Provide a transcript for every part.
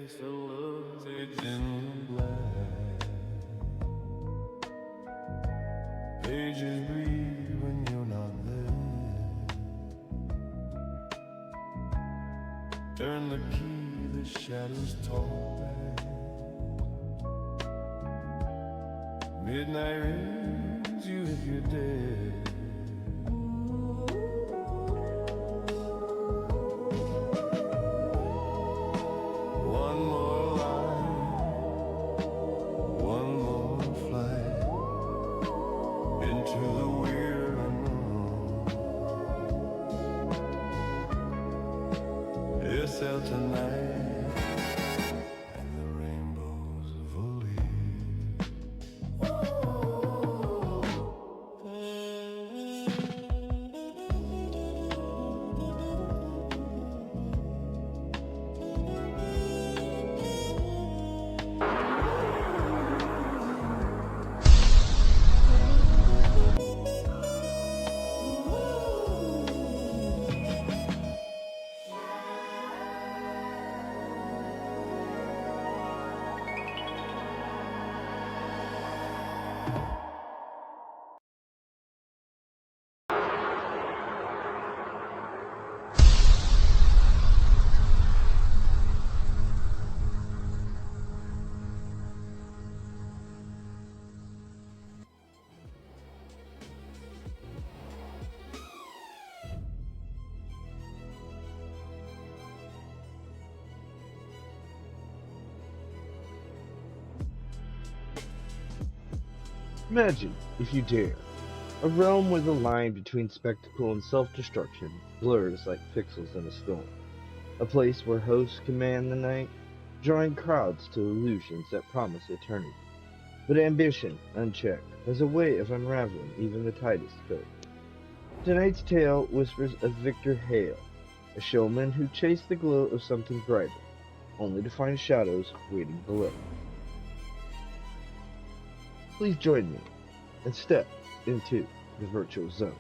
Pages breathe when you're not there. Turn the key, the shadows talk back. Midnight rings you if you're dead. One more line, one more flight into the weird unknown. It's out tonight, and the rainbows of Imagine, if you dare, a realm where the line between spectacle and self-destruction blurs like pixels in a storm. A place where hosts command the night, drawing crowds to illusions that promise eternity. But ambition, unchecked, has a way of unraveling even the tightest coat. Tonight's tale whispers of Victor Hale, a showman who chased the glow of something brighter, only to find shadows waiting below. Please join me and step into the Virtual Zone.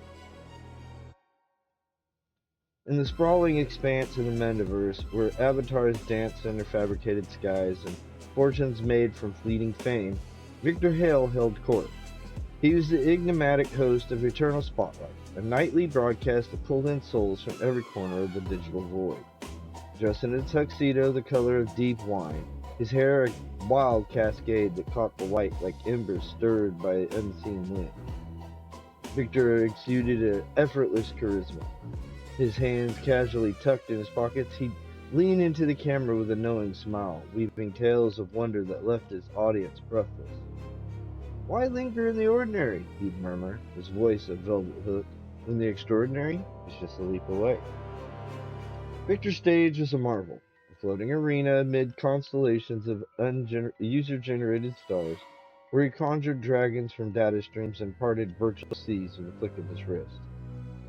In the sprawling expanse of the Metaverse, where avatars dance under fabricated skies and fortunes made from fleeting fame, Victor Hale held court. He was the enigmatic host of Eternal Spotlight, a nightly broadcast that pulled in souls from every corner of the digital void. Dressed in a tuxedo the color of deep wine, his hair a wild cascade that caught the light like embers stirred by an unseen wind. Victor exuded an effortless charisma. His hands casually tucked in his pockets, he'd lean into the camera with a knowing smile, weaving tales of wonder that left his audience breathless. "Why linger in the ordinary?" he'd murmur, his voice a velvet hook, when the extraordinary is just a leap away. Victor's stage was a marvel, a floating arena amid constellations of user-generated stars, where he conjured dragons from data streams and parted virtual seas with a flick of his wrist.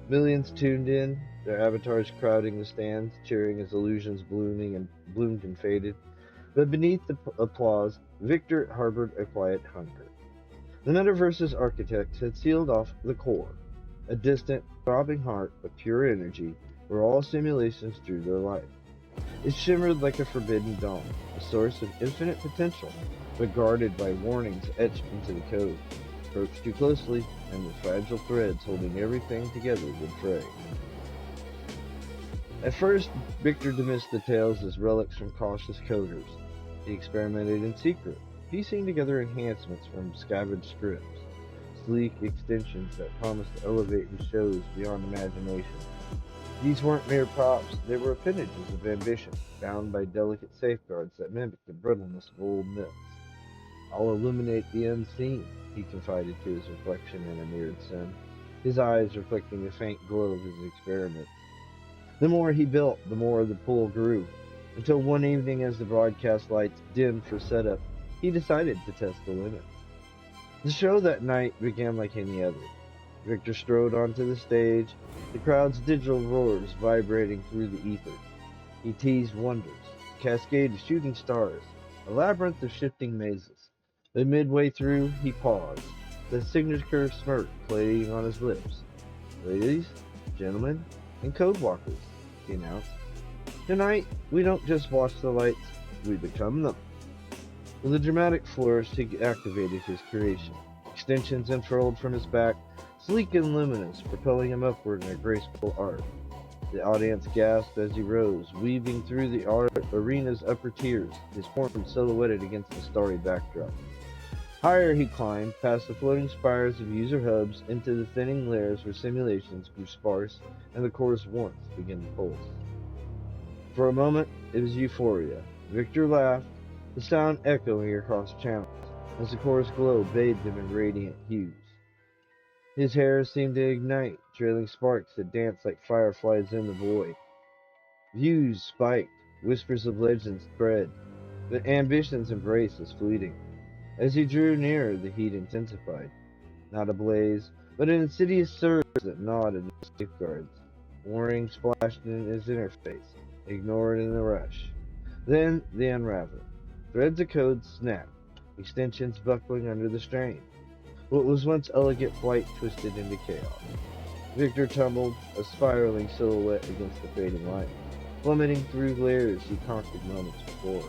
Millions tuned in, their avatars crowding the stands, cheering as illusions bloomed and faded. But beneath the applause, Victor harbored a quiet hunger. The Metaverse's architects had sealed off the core, a distant, throbbing heart of pure energy where all simulations drew their life. It shimmered like a forbidden dawn, a source of infinite potential, but guarded by warnings etched into the code. Approach too closely, and the fragile threads holding everything together would fray. At first, Victor dismissed the tales as relics from cautious coders. He experimented in secret, piecing together enhancements from scavenged scripts, sleek extensions that promised to elevate his shows beyond imagination. These weren't mere props, they were appendages of ambition, bound by delicate safeguards that mimicked the brittleness of old myths. "I'll illuminate the unseen," he confided to his reflection in a mirrored sun, his eyes reflecting the faint glow of his experiments. The more he built, the more the pull grew, until one evening as the broadcast lights dimmed for setup, he decided to test the limits. The show that night began like any other. Victor strode onto the stage, the crowd's digital roars vibrating through the ether. He teased wonders, a cascade of shooting stars, a labyrinth of shifting mazes. But midway through, he paused, the signature smirk playing on his lips. "Ladies, gentlemen, and code walkers," he announced. "Tonight, we don't just watch the lights, we become them. With a dramatic flourish, he activated his creation. Extensions unfurled from his back, sleek and luminous, propelling him upward in a graceful arc. The audience gasped as he rose, weaving through the arena's upper tiers, his form silhouetted against the starry backdrop. Higher he climbed, past the floating spires of user hubs, into the thinning layers where simulations grew sparse and the core's warmth began to pulse. For a moment, it was euphoria. Victor laughed, the sound echoing across channels, as the core's glow bathed him in radiant hues. His hair seemed to ignite, trailing sparks that danced like fireflies in the void. Views spiked, whispers of legends spread, but ambition's embrace was fleeting. As he drew nearer, the heat intensified. Not a blaze, but an insidious surge that gnawed at his safeguards. Warning splashed in his interface, ignored in the rush. Then the unravel. Threads of code snapped, extensions buckling under the strain. What was once elegant flight twisted into chaos. Victor tumbled, a spiraling silhouette against the fading light, plummeting through layers he conquered moments before.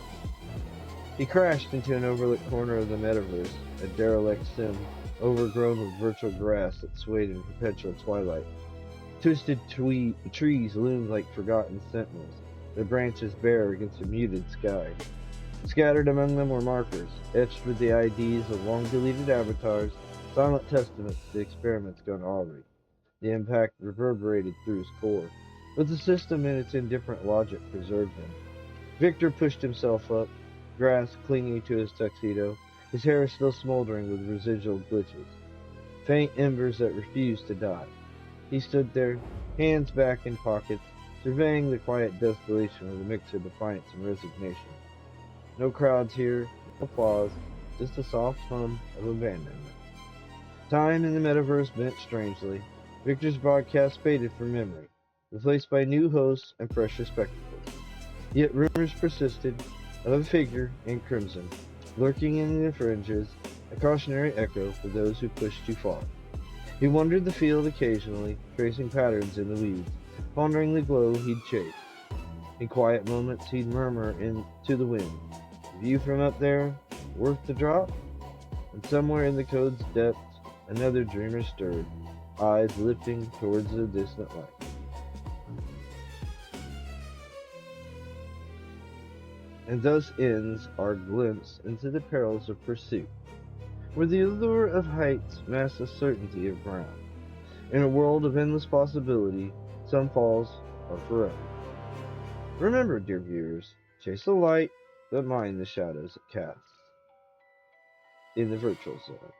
He crashed into an overlooked corner of the Metaverse, a derelict sim overgrown with virtual grass that swayed in perpetual twilight. Twisted trees loomed like forgotten sentinels, their branches bare against a muted sky. Scattered among them were markers, etched with the IDs of long-deleted avatars, silent testaments to experiments gone awry. The impact reverberated through his core, but the system in its indifferent logic preserved him. Victor pushed himself up, grass clinging to his tuxedo, his hair still smoldering with residual glitches, faint embers that refused to die. He stood there, hands back in pockets, surveying the quiet desolation with a mix of defiance and resignation. No crowds here, no applause, just a soft hum of abandonment. Time in the Metaverse bent strangely. Victor's broadcast faded from memory, replaced by new hosts and fresher spectacles. Yet rumors persisted of a figure in crimson, lurking in the fringes, a cautionary echo for those who pushed too far. He wandered the field occasionally, tracing patterns in the weeds, pondering the glow he'd chased. In quiet moments, he'd murmur into the wind, "View from up there, worth the drop?" And somewhere in the code's depths, another dreamer stirred, eyes lifting towards the distant light. And thus ends our glimpse into the perils of pursuit, where the allure of heights masks the certainty of ground. In a world of endless possibility, some falls are forever. Remember, dear viewers, chase the light, but mind the shadows it casts in the virtual zone.